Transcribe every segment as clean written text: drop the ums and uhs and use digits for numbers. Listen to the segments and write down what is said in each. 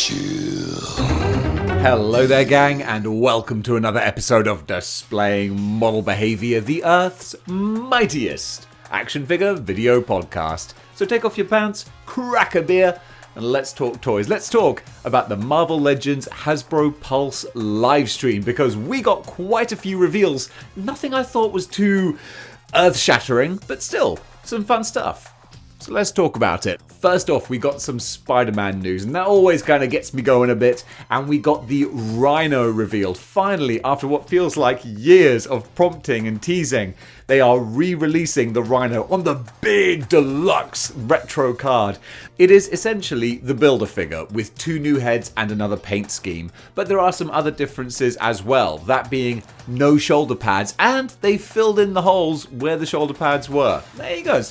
chill. Hello there, gang, and welcome to another episode of Displaying Model Behaviour, the Earth's mightiest action figure video podcast. So take off your pants, crack a beer, and let's talk toys. Let's talk about the Marvel Legends Hasbro Pulse livestream, because we got quite a few reveals. Nothing I thought was too earth-shattering, but still, some fun stuff. So let's talk about it. First off, we got some SpiderMan news, and that always kind of gets me going a bit. And we got the Rhino revealed. Finally, after what feels like years of prompting and teasing, they are re-releasing the Rhino on the big deluxe retro card. It is essentially the Build-A-Figure with two new heads and another paint scheme. But there are some other differences as well, that being no shoulder pads, and they filled in the holes where the shoulder pads were. There you go.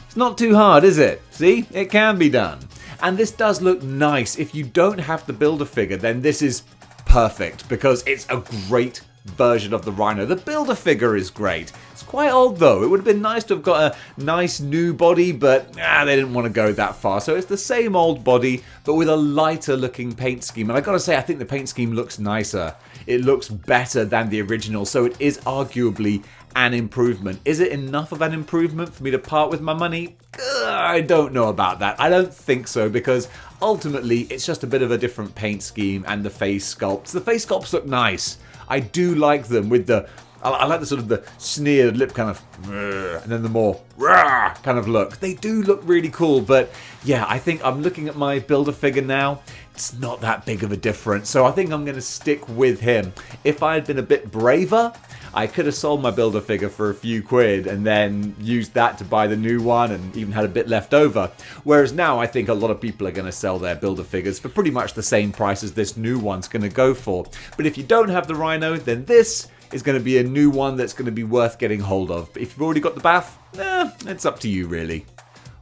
It's not too hard, is it? See? It can be done. And this does look nice. If you don't have the Build-A-Figure, then this is perfect, because it's a great version of the Rhino. The Build-A-Figure is great. It's quite old though. It would have been nice to have got a nice new body, but they didn't want to go that far. So it's the same old body, but with a lighter looking paint scheme. And I gotta say, I think the paint scheme looks nicer. It looks better than the original, so it is arguably an improvement. Is it enough of an improvement for me to part with my money? I don't know about that. I don't think so, because ultimately it's just a bit of a different paint scheme and the face sculpts. The face sculpts look nice. I do like them with the... I like the sort of the sneered lip kind of, and then the more kind of look. They do look really cool, but yeah, I think I'm looking at my Build-A-Figure now. It's not that big of a difference, so I think I'm going to stick with him. If I had been a bit braver, I could have sold my Build-A-Figure for a few quid and then used that to buy the new one and even had a bit left over. Whereas now I think a lot of people are going to sell their Build-A-Figures for pretty much the same price as this new one's going to go for. But if you don't have the Rhino, then this is going to be a new one that's going to be worth getting hold of. But if you've already got the Bath, it's up to you really.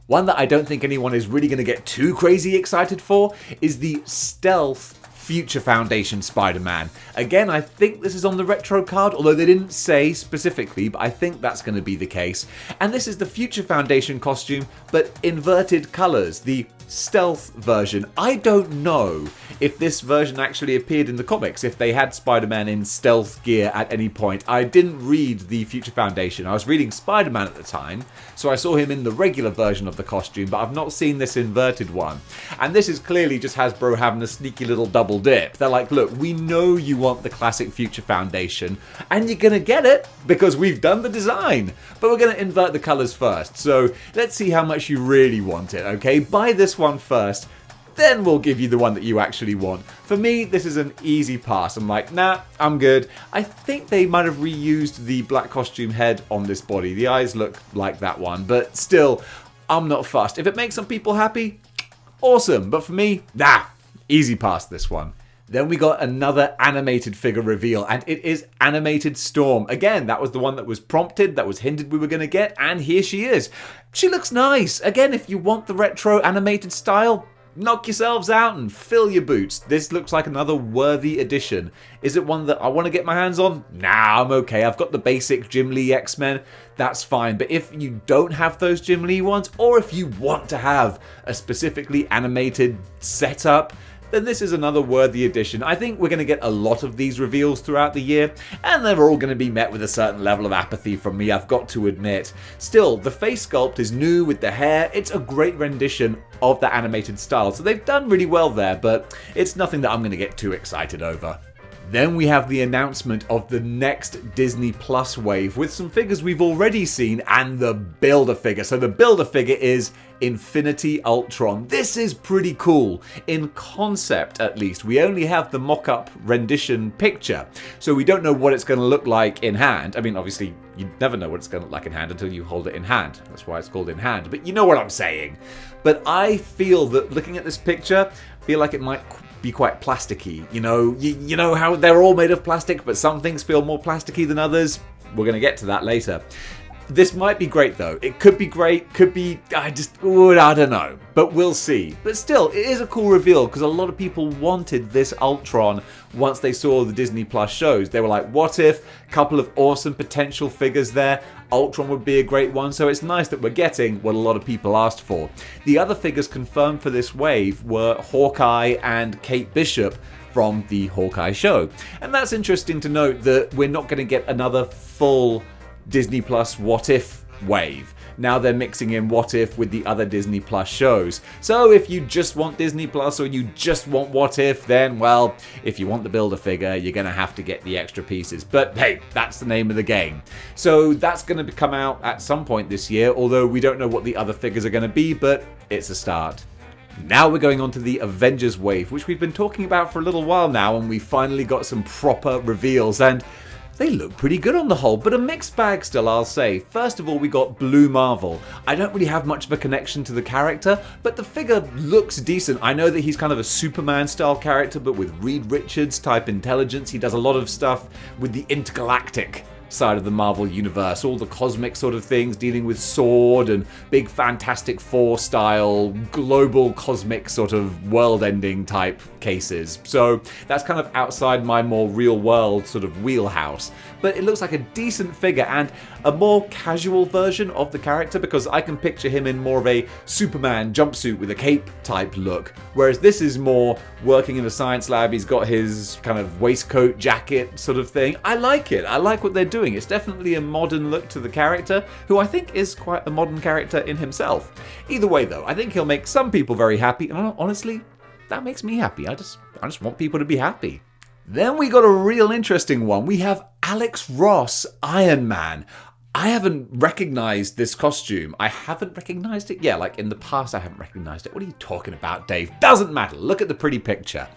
One that I don't think anyone is really going to get too crazy excited for is the Stealth Future Foundation Spider-Man. Again, I think this is on the retro card, although they didn't say specifically, but I think that's going to be the case. And this is the Future Foundation costume, but inverted colors, the stealth version. I don't know if this version actually appeared in the comics, if they had Spider-Man in stealth gear at any point. I didn't read the Future Foundation. I was reading Spider-Man at the time, so I saw him in the regular version of the costume, but I've not seen this inverted one. And this is clearly just Hasbro having a sneaky little double dip. They're like, look, we know you want the classic Future Foundation, and you're gonna get it because we've done the design, but we're gonna invert the colors first. So let's see how much you really want it, okay? Buy this one first, then we'll give you the one that you actually want. For me, this is an easy pass. I'm like, nah, I'm good. I think they might have reused the black costume head on this body. The eyes look like that one, but still, I'm not fussed. If it makes some people happy, awesome. But for me, nah, easy pass this one. Then we got another animated figure reveal, and it is Animated Storm. Again, that was the one that was prompted, that was hinted we were going to get, and here she is. She looks nice. Again, if you want the retro animated style, knock yourselves out and fill your boots. This looks like another worthy addition. Is it one that I want to get my hands on? Nah, I'm okay. I've got the basic Jim Lee X-Men. That's fine. But if you don't have those Jim Lee ones, or if you want to have a specifically animated setup, then this is another worthy addition. I think we're going to get a lot of these reveals throughout the year, and they're all going to be met with a certain level of apathy from me, I've got to admit. Still, the face sculpt is new with the hair. It's a great rendition of the animated style, so they've done really well there, but it's nothing that I'm going to get too excited over. Then we have the announcement of the next Disney Plus wave with some figures we've already seen and the Build-A-Figure. So the Build-A-Figure is Infinity Ultron. This is pretty cool. In concept, at least. We only have the mock-up rendition picture, so we don't know what it's going to look like in hand. I mean, obviously, you never know what it's going to look like in hand until you hold it in hand. That's why it's called in hand, but you know what I'm saying. But I feel that looking at this picture, I feel like it might be quite plasticky. You know how they're all made of plastic, but some things feel more plasticky than others. We're going to get to that later. This might be great though. It could be great, could be, I don't know. But we'll see. But still, it is a cool reveal because a lot of people wanted this Ultron once they saw the Disney Plus shows. They were like, what if? A couple of awesome potential figures there. Ultron would be a great one, so it's nice that we're getting what a lot of people asked for. The other figures confirmed for this wave were Hawkeye and Kate Bishop from the Hawkeye show. And that's interesting to note that we're not going to get another full Disney Plus What If wave. Now they're mixing in What If with the other Disney Plus shows. So if you just want Disney Plus or you just want What If, then, well, if you want the Build-A-Figure, you're going to have to get the extra pieces. But hey, that's the name of the game. So that's going to come out at some point this year, although we don't know what the other figures are going to be, but it's a start. Now we're going on to the Avengers wave, which we've been talking about for a little while now, and we finally got some proper reveals, and they look pretty good on the whole, but a mixed bag still, I'll say. First of all, we got Blue Marvel. I don't really have much of a connection to the character, but the figure looks decent. I know that he's kind of a Superman-style character, but with Reed Richards-type intelligence. He does a lot of stuff with the intergalactic side of the Marvel universe, all the cosmic sort of things, dealing with Sword and big Fantastic Four style global cosmic sort of world-ending type cases. So that's kind of outside my more real world sort of wheelhouse. But it looks like a decent figure and a more casual version of the character, because I can picture him in more of a Superman jumpsuit with a cape type look, whereas this is more working in a science lab. He's got his kind of waistcoat jacket sort of thing. I like it. I like what they're doing. It's definitely a modern look to the character, who I think is quite a modern character in himself. Either way though, I think he'll make some people very happy, and honestly, that makes me happy. I just want people to be happy. Then we got a real interesting one. We have Alex Ross, Iron Man. I haven't recognized this costume. I haven't recognized it? Yeah, like in the past I haven't recognized it. What are you talking about, Dave? Doesn't matter. Look at the pretty picture.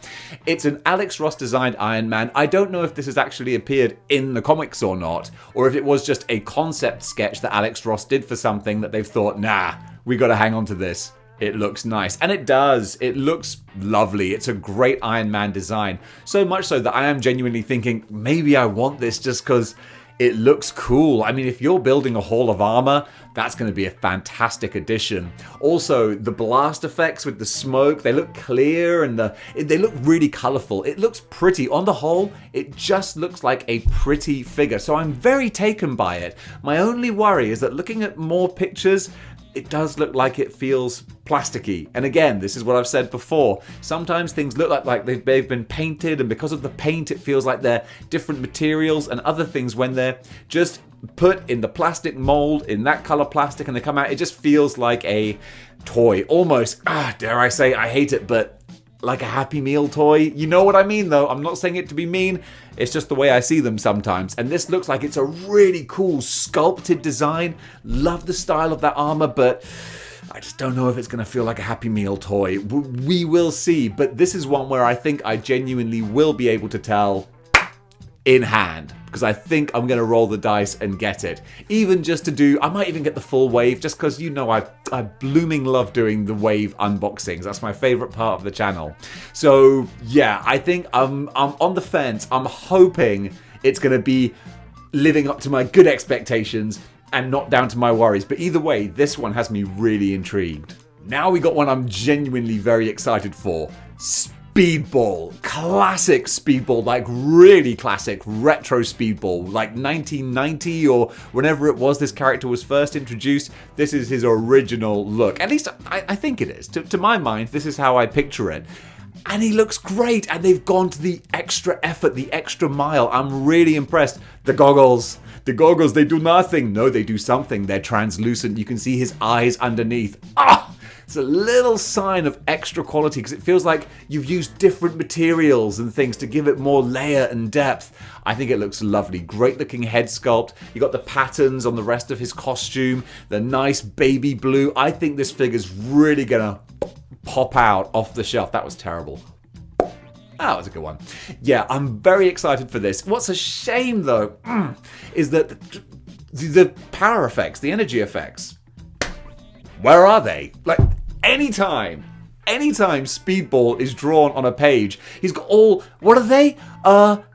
It's an Alex Ross designed Iron Man. I don't know if this has actually appeared in the comics or not, or if it was just a concept sketch that Alex Ross did for something that they've thought, nah, we gotta hang on to this. It looks nice. And it does. It looks lovely. It's a great Iron Man design. So much so that I am genuinely thinking, maybe I want this just because it looks cool. I mean, if you're building a Hall of Armor, that's going to be a fantastic addition. Also, the blast effects with the smoke, they look clear and they look really colorful. It looks pretty. On the whole, it just looks like a pretty figure. So I'm very taken by it. My only worry is that looking at more pictures, it does look like it feels plasticky. And again, this is what I've said before. Sometimes things look like they've been painted, and because of the paint, it feels like they're different materials, and other things when they're just put in the plastic mold, in that color plastic, and they come out, it just feels like a toy. Almost, dare I say, I hate it, but like a Happy Meal toy. You know what I mean though. I'm not saying it to be mean. It's just the way I see them sometimes. And this looks like it's a really cool sculpted design. Love the style of that armor, but I just don't know if it's going to feel like a Happy Meal toy. We will see. But this is one where I think I genuinely will be able to tell in hand, because I think I'm going to roll the dice and get it. Even just to do, I might even get the full wave, just because you know I blooming love doing the wave unboxings. That's my favorite part of the channel. So yeah, I think I'm on the fence. I'm hoping it's going to be living up to my good expectations and not down to my worries. But either way, this one has me really intrigued. Now we got one I'm genuinely very excited for. Speedball. Classic Speedball, like really classic retro Speedball, like 1990 or whenever it was this character was first introduced. This is his original look. At least I think it is. To my mind, this is how I picture it. And he looks great, and they've gone to the extra effort, the extra mile. I'm really impressed. The goggles, they do nothing. No, they do something. They're translucent. You can see his eyes underneath. It's a little sign of extra quality, because it feels like you've used different materials and things to give it more layer and depth. I think it looks lovely. Great looking head sculpt. You got the patterns on the rest of his costume, the nice baby blue. I think this figure's really gonna pop out off the shelf. That was terrible. That was a good one. Yeah, I'm very excited for this. What's a shame though, is that the power effects, the energy effects, where are they? Like, anytime Speedball is drawn on a page, he's got all, what are they?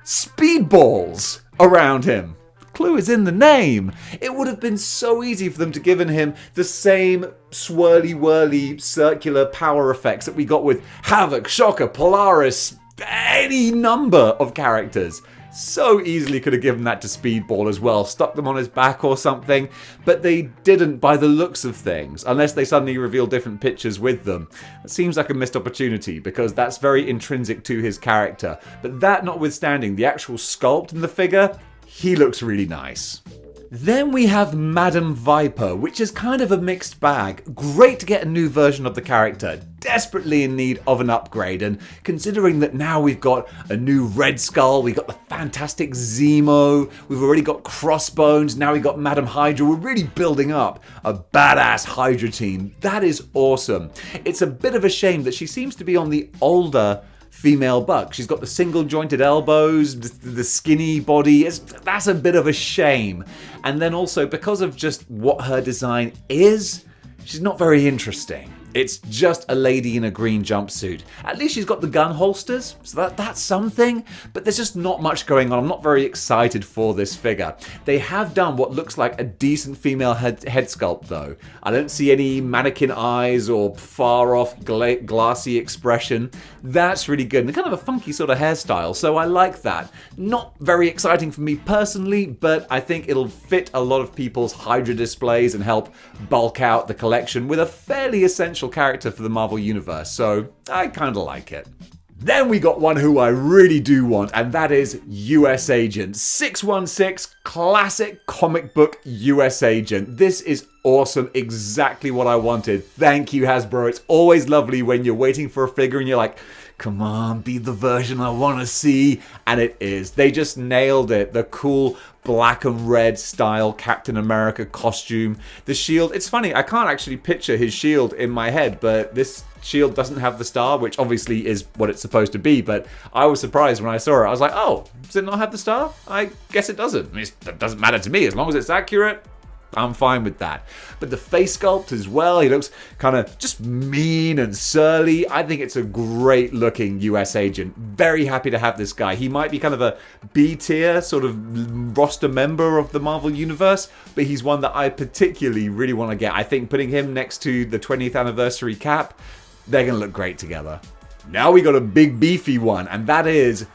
Speedballs around him. clue is in the name. It would have been so easy for them to given him the same swirly-whirly circular power effects that we got with Havoc, Shocker, Polaris, any number of characters. So easily could have given that to Speedball as well, stuck them on his back or something, but they didn't by the looks of things, unless they suddenly reveal different pictures with them. It seems like a missed opportunity, because that's very intrinsic to his character. But that notwithstanding, the actual sculpt in the figure, he looks really nice. Then we have Madam Viper, which is kind of a mixed bag. Great to get a new version of the character, desperately in need of an upgrade, and considering that now we've got a new Red Skull, we've got the fantastic Zemo, we've already got Crossbones, now we've got Madam Hydra, we're really building up a badass Hydra team. That is awesome. It's a bit of a shame that she seems to be on the older female buck. She's got the single jointed elbows, the skinny body. That's a bit of a shame. And then also, because of just what her design is, she's not very interesting. It's just a lady in a green jumpsuit. At least she's got the gun holsters, so that's something, but there's just not much going on. I'm not very excited for this figure. They have done what looks like a decent female head sculpt though. I don't see any mannequin eyes or far off glassy expression. That's really good, and kind of a funky sort of hairstyle, so I like that. Not very exciting for me personally, but I think it'll fit a lot of people's Hydra displays and help bulk out the collection with a fairly essential character for the Marvel Universe, so I kind of like it. Then we got one who I really do want, and that is US Agent. 616, classic comic book US Agent. This is awesome, exactly what I wanted. Thank you, Hasbro. It's always lovely when you're waiting for a figure and you're like, come on, be the version I want to see. And it is. They just nailed it. The cool black and red style Captain America costume. The shield, it's funny, I can't actually picture his shield in my head, but this shield doesn't have the star, which obviously is what it's supposed to be, but I was surprised when I saw it. I was like, oh, does it not have the star? I guess it doesn't. I mean, it doesn't matter to me. As long as it's accurate, I'm fine with that. But the face sculpt as well, he looks kind of just mean and surly. I think it's a great looking US Agent. Very happy to have this guy. He might be kind of a B tier sort of roster member of the Marvel Universe, but he's one that I particularly really want to get. I think putting him next to the 20th anniversary Cap, they're going to look great together. Now we got a big beefy one, and that is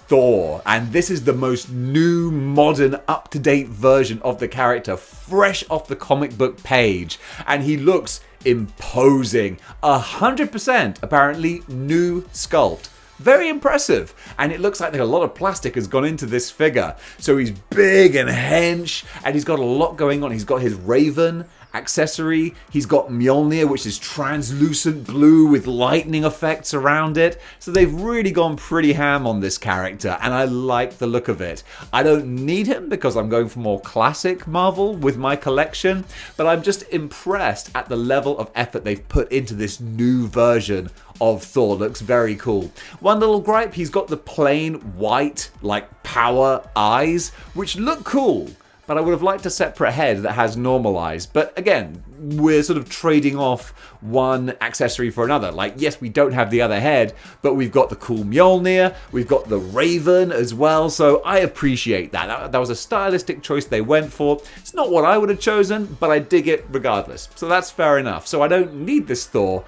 Thor, and this is the most new, modern, up-to-date version of the character, fresh off the comic book page, and he looks imposing. 100% apparently new sculpt. Very impressive, and it looks like a lot of plastic has gone into this figure. So he's big and hench, and he's got a lot going on. He's got his Raven accessory, he's got Mjolnir, which is translucent blue with lightning effects around it. So they've really gone pretty ham on this character, and I like the look of it. I don't need him because I'm going for more classic Marvel with my collection, but I'm just impressed at the level of effort they've put into this new version of Thor. Looks very cool. One little gripe, he's got the plain white, like, power eyes, which look cool, but I would have liked a separate head that has normal eyes. But again, we're sort of trading off one accessory for another. Like, yes, we don't have the other head, but we've got the cool Mjolnir, we've got the Raven as well, so I appreciate that. That was a stylistic choice they went for. It's not what I would have chosen, but I dig it regardless. So that's fair enough. So I don't need this Thor,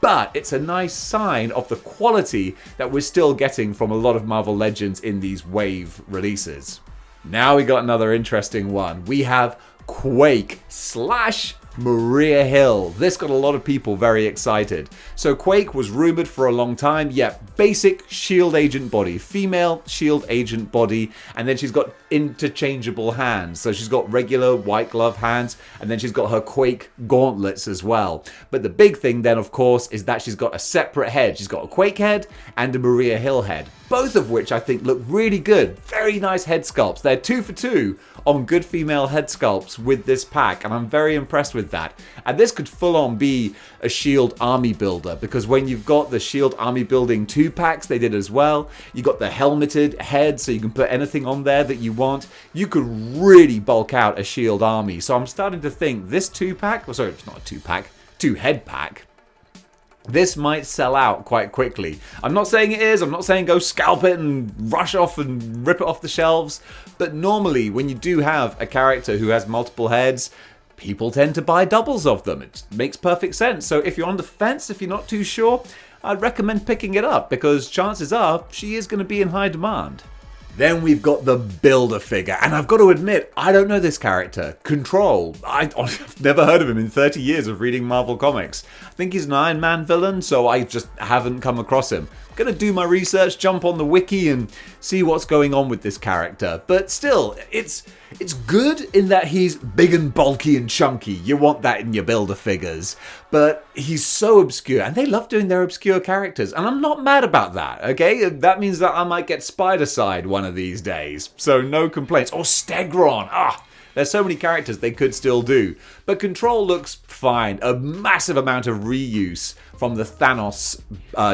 but it's a nice sign of the quality that we're still getting from a lot of Marvel Legends in these wave releases. Now we got another interesting one. We have Quake / Maria Hill. This got a lot of people very excited. So Quake was rumored for a long time. Yeah, basic shield agent body, female shield agent body, and then she's got interchangeable hands. So she's got regular white glove hands, and then she's got her Quake gauntlets as well. But the big thing then, of course, is that she's got a separate head. She's got a Quake head and a Maria Hill head, both of which I think look really good. Very nice head sculpts. They're 2 for 2 on good female head sculpts with this pack, and I'm very impressed with that. And this could full on be a shield army builder, because when you've got the shield army building 2 packs they did as well, you got the helmeted head, so you can put anything on there that you want. You could really bulk out a shield army. So I'm starting to think this 2-pack, well, sorry, it's not a 2-pack, 2-head pack, this might sell out quite quickly. I'm not saying it is, I'm not saying go scalp it and rush off and rip it off the shelves, but normally when you do have a character who has multiple heads, people tend to buy doubles of them. It makes perfect sense. So if you're on the fence, if you're not too sure, I'd recommend picking it up because chances are she is going to be in high demand. Then we've got the Builder figure, and I've got to admit, I don't know this character. Control. I've never heard of him in 30 years of reading Marvel Comics. I think he's an Iron Man villain, so I just haven't come across him. I'm gonna do my research, jump on the wiki, and see what's going on with this character. But still, it's good in that he's big and bulky and chunky. You want that in your Builder figures. But he's so obscure, and they love doing their obscure characters, and I'm not mad about that, okay? That means that I might get Spider-Side one of these days, so no complaints. Or Stegron, there's so many characters they could still do. But Control looks fine. A massive amount of reuse from the Thanos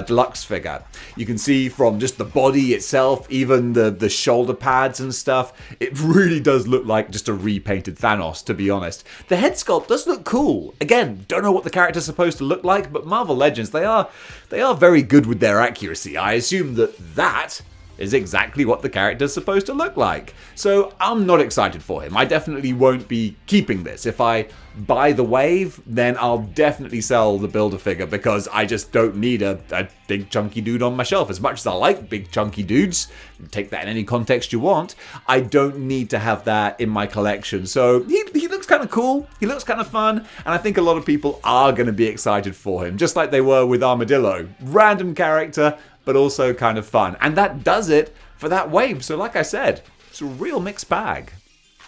deluxe figure. You can see from just the body itself, even the shoulder pads and stuff, it really does look like just a repainted Thanos, to be honest. The head sculpt does look cool. Again, don't know what the character's supposed to look like, but Marvel Legends, they are very good with their accuracy. I assume that is exactly what the character's supposed to look like. So I'm not excited for him. I definitely won't be keeping this. If I buy the wave, then I'll definitely sell the Builder figure because I just don't need a big chunky dude on my shelf. As much as I like big chunky dudes, take that in any context you want, I don't need to have that in my collection. So he looks kind of cool, he looks kind of fun, and I think a lot of people are going to be excited for him, just like they were with Armadillo. Random character, but also kind of fun. And that does it for that wave. So like I said, it's a real mixed bag.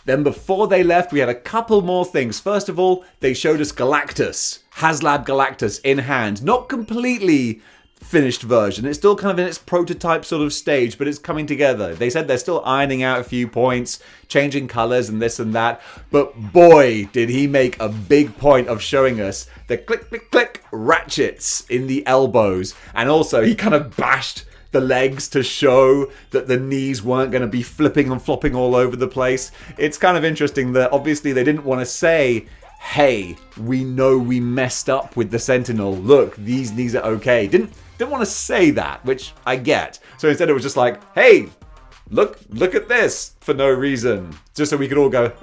Then before they left, we had a couple more things. First of all, they showed us Galactus, HasLab Galactus in hand. Not completely finished version. It's still kind of in its prototype sort of stage, but it's coming together. They said they're still ironing out a few points, changing colors and this and that. But boy, did he make a big point of showing us the click, click, click ratchets in the elbows. And also he kind of bashed the legs to show that the knees weren't going to be flipping and flopping all over the place. It's kind of interesting that obviously they didn't want to say, hey, we know we messed up with the Sentinel. Look, these knees are okay. Didn't want to say that, which I get. So instead it was just like, hey, look at this for no reason. Just so we could all go,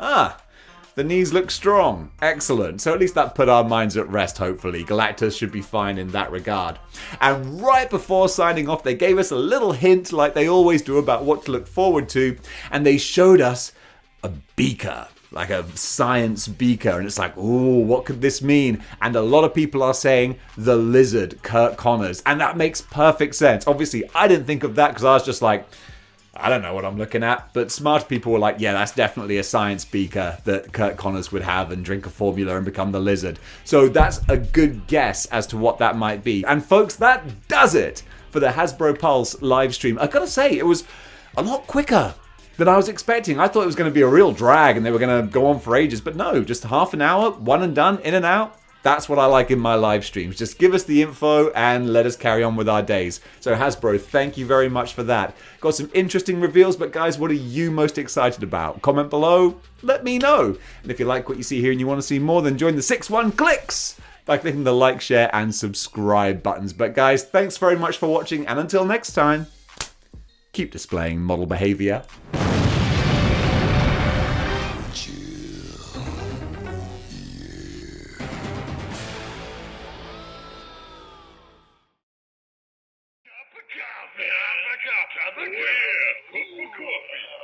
the knees look strong. Excellent. So at least that put our minds at rest, hopefully. Galactus should be fine in that regard. And right before signing off, they gave us a little hint, like they always do, about what to look forward to. And they showed us a beaker, like a science beaker. And it's like, ooh, what could this mean? And a lot of people are saying the lizard, Kurt Connors. And that makes perfect sense. Obviously, I didn't think of that because I was just like, I don't know what I'm looking at, but smart people were like, yeah, that's definitely a science beaker that Kurt Connors would have and drink a formula and become the lizard. So that's a good guess as to what that might be. And folks, that does it for the Hasbro Pulse live stream. I gotta say, it was a lot quicker than I was expecting. I thought it was going to be a real drag and they were going to go on for ages, but no, just half an hour, one and done, in and out. That's what I like in my live streams. Just give us the info and let us carry on with our days. So Hasbro, thank you very much for that. Got some interesting reveals, but guys, what are you most excited about? Comment below, let me know. And if you like what you see here and you want to see more, then join the 6-1 clicks by clicking the like, share, and subscribe buttons. But guys, thanks very much for watching, and until next time, keep displaying model behavior. Have a cup of coffee.